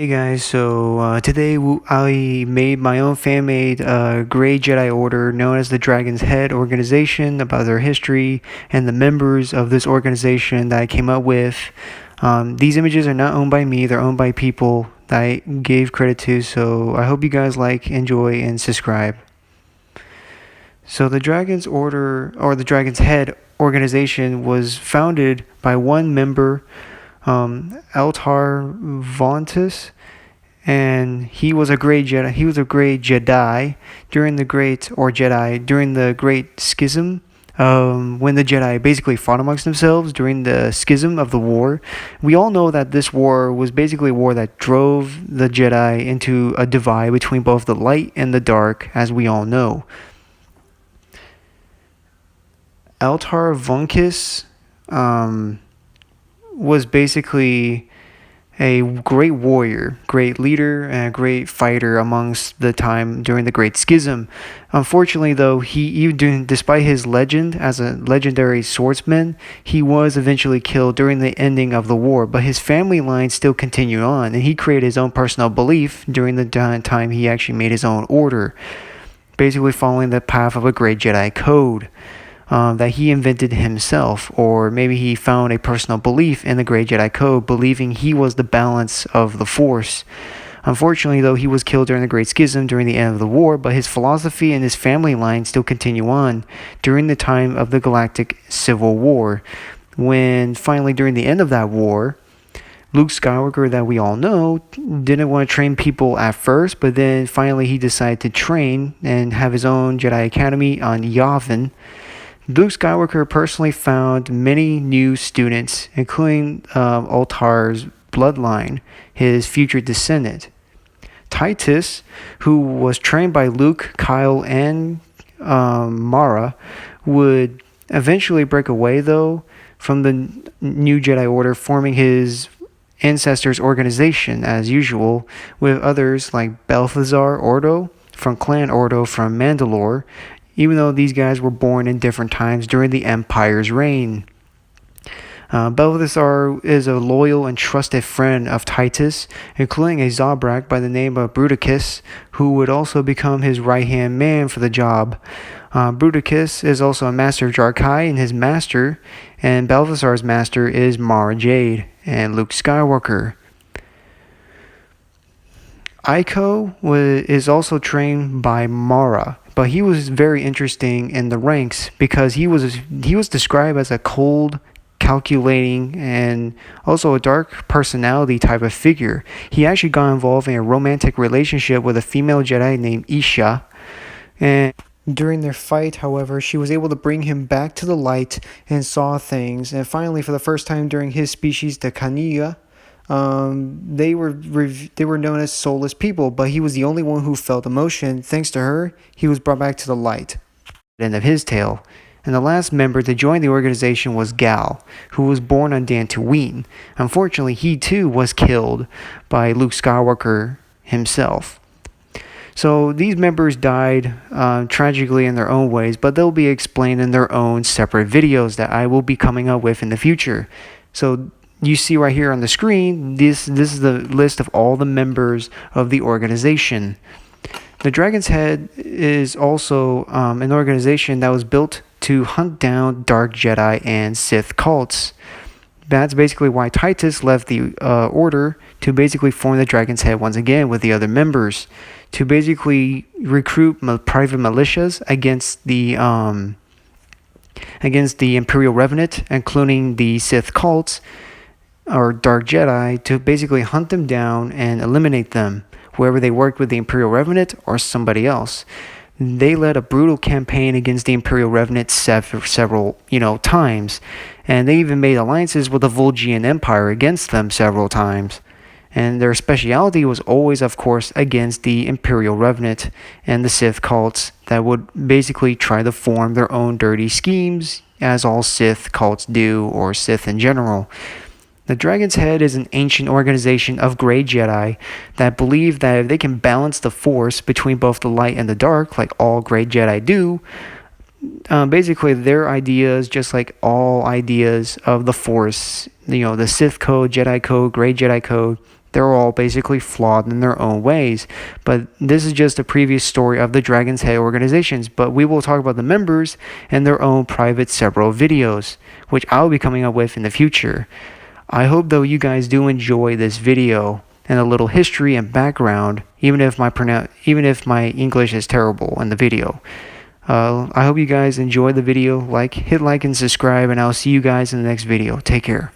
Hey guys, so today I made my own fan-made Grey Jedi Order known as the Dragon's Head organization, about their history and the members of this organization that I came up with. These images are not owned by me, they're owned by people that I gave credit to, so I hope you guys like, enjoy, and subscribe. So the Dragon's Order, or the Dragon's Head organization, was founded by one member, Altar Vontus, and he was a great Jedi. He was a great Jedi during the Great Schism. When the Jedi basically fought amongst themselves during the schism of the war. We all know that this war was basically a war that drove the Jedi into a divide between both the light and the dark, as we all know. Altar Vonkus was basically a great warrior, great leader, and a great fighter amongst the time during the Great Schism. Unfortunately, though, despite his legend as a legendary swordsman, he was eventually killed during the ending of the war, but his family line still continued on, and he created his own personal belief during the time he actually made his own order, basically following the path of a great Jedi code. That he invented himself, or maybe he found a personal belief in the Great Jedi Code, believing he was the balance of the Force. Unfortunately, though, he was killed during the Great Schism during the end of the war, but his philosophy and his family line still continue on during the time of the Galactic Civil War, when finally during the end of that war, Luke Skywalker, that we all know, didn't want to train people at first, but then finally he decided to train and have his own Jedi Academy on Yavin. Luke Skywalker personally found many new students, including Altar's bloodline, his future descendant. Titus, who was trained by Luke, Kyle, and Mara, would eventually break away, though, from the new Jedi Order, forming his ancestors' organization, as usual, with others like Balthazar Ordo from Clan Ordo from Mandalore, even though these guys were born in different times during the Empire's reign. Balthazar is a loyal and trusted friend of Titus, including a Zabrak by the name of Bruticus, who would also become his right-hand man for the job. Bruticus is also a master of Jarkai and his master, and Balthazar's master is Mara Jade and Luke Skywalker. Aiko is also trained by Mara, but he was very interesting in the ranks because he was described as a cold, calculating, and also a dark personality type of figure. He actually got involved in a romantic relationship with a female Jedi named Isha, and during their fight, however, she was able to bring him back to the light and saw things. And finally, for the first time during his species, the Kaniga, they were known as soulless people, but he was the only one who felt emotion. Thanks to her, he was brought back to the light. End of his tale. And the last member to join the organization was Gal, who was born on Dantooine. Unfortunately, he too was killed by Luke Skywalker himself. So these members died tragically in their own ways, but they'll be explained in their own separate videos that I will be coming up with in the future. So you see right here on the screen, this is the list of all the members of the organization. The Dragon's Head is also an organization that was built to hunt down Dark Jedi and Sith cults. That's basically why Titus left the order to basically form the Dragon's Head once again with the other members, to basically recruit private militias against the Imperial Revenant, including the Sith cults or Dark Jedi, to basically hunt them down and eliminate them, wherever they worked with the Imperial Revenant or somebody else. They led a brutal campaign against the Imperial Revenant several times, and they even made alliances with the Volgian Empire against them several times. And their speciality was always, of course, against the Imperial Revenant and the Sith cults that would basically try to form their own dirty schemes, as all Sith cults do, or Sith in general. The Dragon's Head is an ancient organization of Grey Jedi that believe that if they can balance the Force between both the light and the dark, like all Grey Jedi do, basically their ideas, just like all ideas of the Force, the Sith Code, Jedi Code, Grey Jedi Code, They're all basically flawed in their own ways. But this is just a previous story of the Dragon's Head organizations. But we will talk about the members and their own private several videos, which I'll be coming up with in the future. I hope though you guys do enjoy this video and a little history and background, even if my English is terrible in the video. I hope you guys enjoy the video. Hit like and subscribe, and I'll see you guys in the next video. Take care.